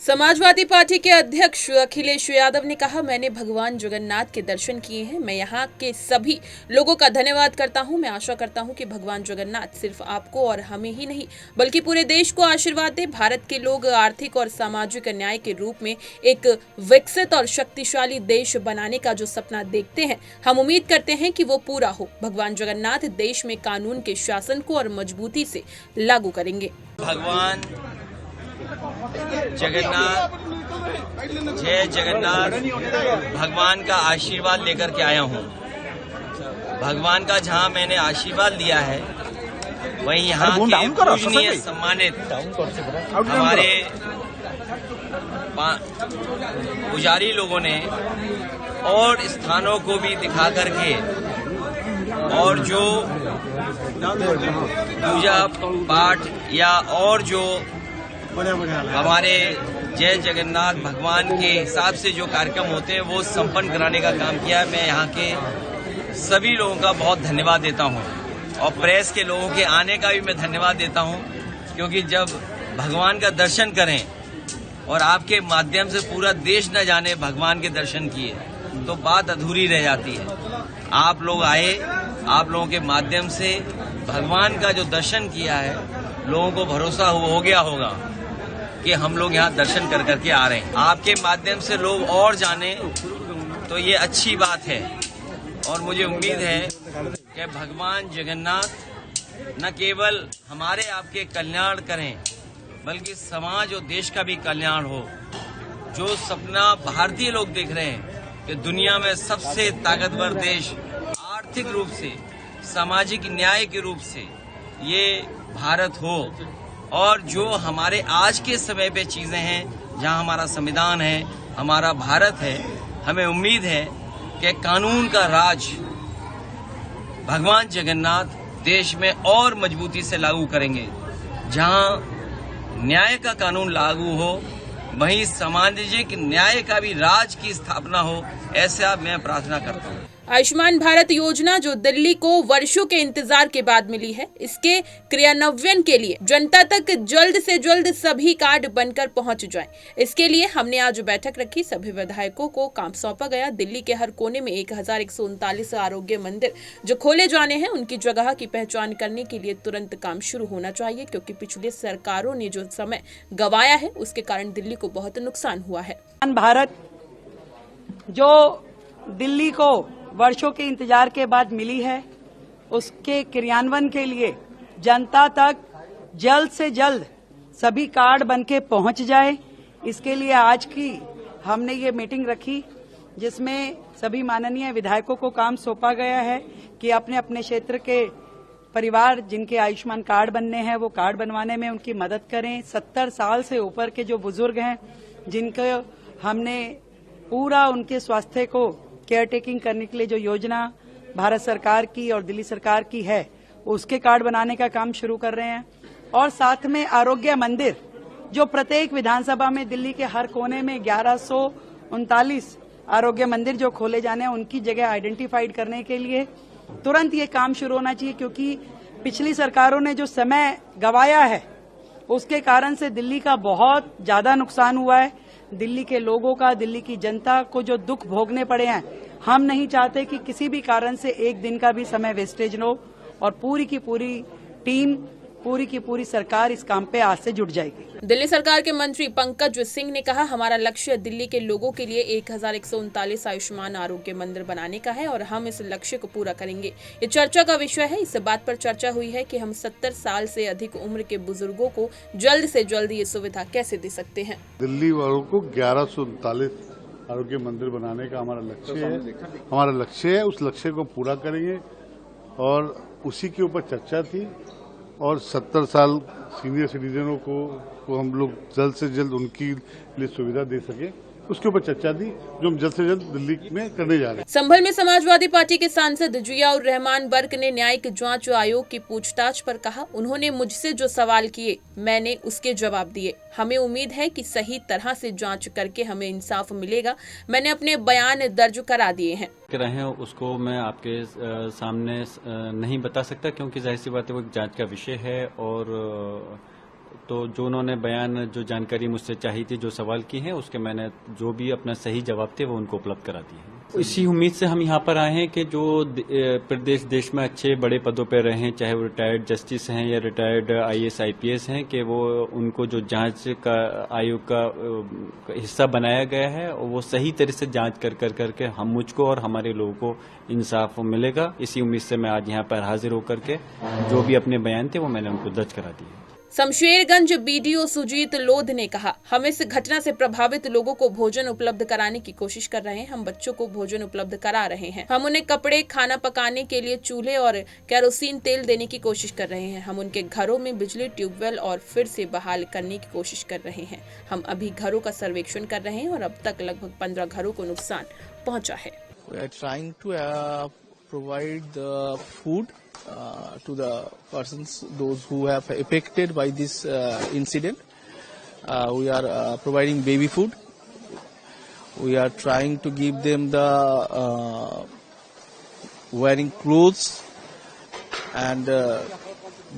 Samajwadi party के अध्यक्ष अखिलेश यादव ने कहा, मैंने भगवान जगन्नाथ के दर्शन किए हैं। मैं यहाँ के सभी लोगों का धन्यवाद करता हूँ। मैं आशा करता हूँ कि भगवान जगन्नाथ सिर्फ आपको और हमें ही नहीं बल्कि पूरे देश को आशीर्वाद दे। भारत के लोग आर्थिक और सामाजिक न्याय के रूप में एक विकसित और शक्तिशाली देश बनाने का जो सपना देखते हैं, हम उम्मीद करते हैं कि वो पूरा हो। भगवान जगन्नाथ देश में कानून के शासन को और मजबूती से लागू करेंगे। भगवान जगन्नाथ, जय जगन्नाथ, भगवान का आशीर्वाद लेकर के आया हूँ। भगवान का जहाँ मैंने आशीर्वाद लिया है, वहीं यहाँ के पूजनीय सम्मानित हमारे पुजारी लोगों ने और स्थानों को भी दिखा करके और जो पूजा पाठ या और जो हमारे जय जगन्नाथ भगवान के हिसाब से जो कार्यक्रम होते हैं वो संपन्न कराने का काम किया है। मैं यहाँ के सभी लोगों का बहुत धन्यवाद देता हूँ और प्रेस के लोगों के आने का भी मैं धन्यवाद देता हूँ, क्योंकि जब भगवान का दर्शन करें और आपके माध्यम से पूरा देश न जाने भगवान के दर्शन किए तो बात अधूरी रह जाती है। आप लोग आए, आप लोगों के माध्यम से भगवान का जो दर्शन किया है, लोगों को भरोसा हो गया होगा कि हम लोग यहाँ दर्शन कर करके आ रहे हैं। आपके माध्यम से लोग और जाने तो ये अच्छी बात है और मुझे उम्मीद है कि भगवान जगन्नाथ न केवल हमारे आपके कल्याण करें बल्कि समाज और देश का भी कल्याण हो। जो सपना भारतीय लोग देख रहे हैं कि दुनिया में सबसे ताकतवर देश आर्थिक रूप से, सामाजिक न्याय के रूप से ये भारत हो, और जो हमारे आज के समय पे चीजें हैं, जहां हमारा संविधान है, हमारा भारत है, हमें उम्मीद है कि कानून का राज भगवान जगन्नाथ देश में और मजबूती से लागू करेंगे। जहां न्याय का कानून लागू हो, वहीं सामाजिक न्याय का भी राज की स्थापना हो, ऐसा मैं प्रार्थना करता हूँ। आयुष्मान भारत योजना जो दिल्ली को वर्षों के इंतजार के बाद मिली है, इसके क्रियान्वयन के लिए जनता तक जल्द से जल्द सभी कार्ड बनकर पहुंच जाएं। इसके लिए हमने आज बैठक रखी। सभी विधायकों को काम सौंपा गया। दिल्ली के हर कोने में 1139 आरोग्य मंदिर जो खोले जाने हैं, उनकी जगह की पहचान करने के लिए तुरंत काम शुरू होना चाहिए, क्योंकि पिछले सरकारों ने जो समय गंवाया है उसके कारण दिल्ली को बहुत नुकसान हुआ है। भारत जो दिल्ली को वर्षों के इंतजार के बाद मिली है, उसके क्रियान्वयन के लिए जनता तक जल्द से जल्द सभी कार्ड बनके पहुंच जाए। इसके लिए आज की हमने ये मीटिंग रखी, जिसमें सभी माननीय विधायकों को काम सौंपा गया है कि अपने अपने क्षेत्र के परिवार जिनके आयुष्मान कार्ड बनने हैं वो कार्ड बनवाने में उनकी मदद करें। 70 साल से ऊपर के जो बुजुर्ग हैं, जिनको हमने पूरा उनके स्वास्थ्य को केयर टेकिंग करने के लिए जो योजना भारत सरकार की और दिल्ली सरकार की है, उसके कार्ड बनाने का काम शुरू कर रहे हैं। और साथ में आरोग्य मंदिर जो प्रत्येक विधानसभा में दिल्ली के हर कोने में 1139 आरोग्य मंदिर जो खोले जाने हैं, उनकी जगह आइडेंटिफाइड करने के लिए तुरंत ये काम शुरू होना चाहिए, क्योंकि पिछली सरकारों ने जो समय गंवाया है उसके कारण से दिल्ली का बहुत ज्यादा नुकसान हुआ है। दिल्ली के लोगों का, दिल्ली की जनता को जो दुख भोगने पड़े हैं, हम नहीं चाहते कि किसी भी कारण से एक दिन का भी समय वेस्टेज न हो, और पूरी की पूरी टीम, पूरी की पूरी सरकार इस काम पे आज से जुट जाएगी। दिल्ली सरकार के मंत्री पंकज सिंह ने कहा, हमारा लक्ष्य दिल्ली के लोगों के लिए 1139 आयुष्मान आरोग्य मंदिर बनाने का है और हम इस लक्ष्य को पूरा करेंगे। ये चर्चा का विषय है। इस बात पर चर्चा हुई है कि हम 70 साल से अधिक उम्र के बुजुर्गों को जल्द से जल्द ये सुविधा कैसे दे सकते हैं। दिल्ली वालों को 1139 आरोग्य मंदिर बनाने का हमारा लक्ष्य है। उस लक्ष्य को पूरा करेंगे और उसी के ऊपर चर्चा थी, और 70 साल सीनियर सिटीजनों को हम लोग जल्द से जल्द उनकी लिए सुविधा दे सके, उसके ऊपर चर्चा थी, जो हम जल्द से जल्द दिल्ली में करने जा रहे हैं। संभल में समाजवादी पार्टी के सांसद जियाउर रहमान बर्क ने न्यायिक जांच आयोग की पूछताछ पर कहा, उन्होंने मुझसे जो सवाल किए मैंने उसके जवाब दिए। हमें उम्मीद है कि सही तरह से जांच करके हमें इंसाफ मिलेगा। मैंने अपने बयान दर्ज करा दिए हैं। रहे उसको मैं आपके सामने नहीं बता सकता, क्योंकि जाहिर सी बात है वो एक जांच का विषय है और तो जो उन्होंने बयान जो जानकारी मुझसे चाहिए थी, जो सवाल की हैं, उसके मैंने जो भी अपना सही जवाब थे वो उनको उपलब्ध करा दिए हैं। इसी उम्मीद से हम यहाँ पर आए हैं कि जो प्रदेश देश में अच्छे बड़े पदों पर रहे, चाहे वो रिटायर्ड जस्टिस हैं या रिटायर्ड IAS IPS हैं, कि वो उनको जो जांच का आयोग का हिस्सा बनाया गया है वो सही तरह से जांच करके हम मुझको और हमारे लोगों को इंसाफ मिलेगा। इसी उम्मीद से मैं आज यहाँ पर हाजिर होकर के जो भी अपने बयान थे वो मैंने उनको दर्ज करा दिए। शमशेरगंज BDO सुजीत लोध ने कहा, हम इस घटना से प्रभावित लोगों को भोजन उपलब्ध कराने की कोशिश कर रहे हैं। हम बच्चों को भोजन उपलब्ध करा रहे हैं। हम उन्हें कपड़े, खाना पकाने के लिए चूल्हे और केरोसिन तेल देने की कोशिश कर रहे हैं। हम उनके घरों में बिजली, ट्यूबवेल और फिर से बहाल करने की कोशिश कर रहे हैं। हम अभी घरों का सर्वेक्षण कर रहे हैं और अब तक लगभग 15 घरों को नुकसान पहुँचा है। We are trying to provide the food to the persons, those who have affected by this incident. We are providing baby food. We are trying to give them the wearing clothes and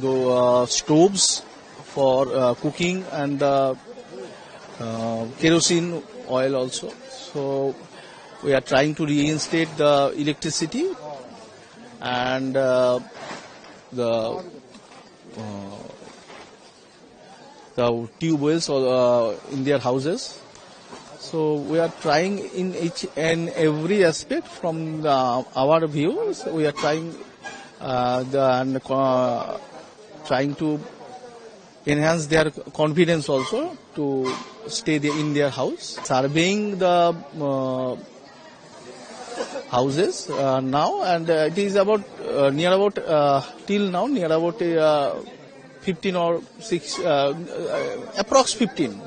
the stoves for cooking and the kerosene oil also. So we are trying to reinstate the electricity and the tube wells in their houses. So we are trying in each and every aspect from our views. We are trying trying to enhance their confidence also to stay there in their house. Surveying the houses now, and it is about till now near about 15 or 6 approx 15.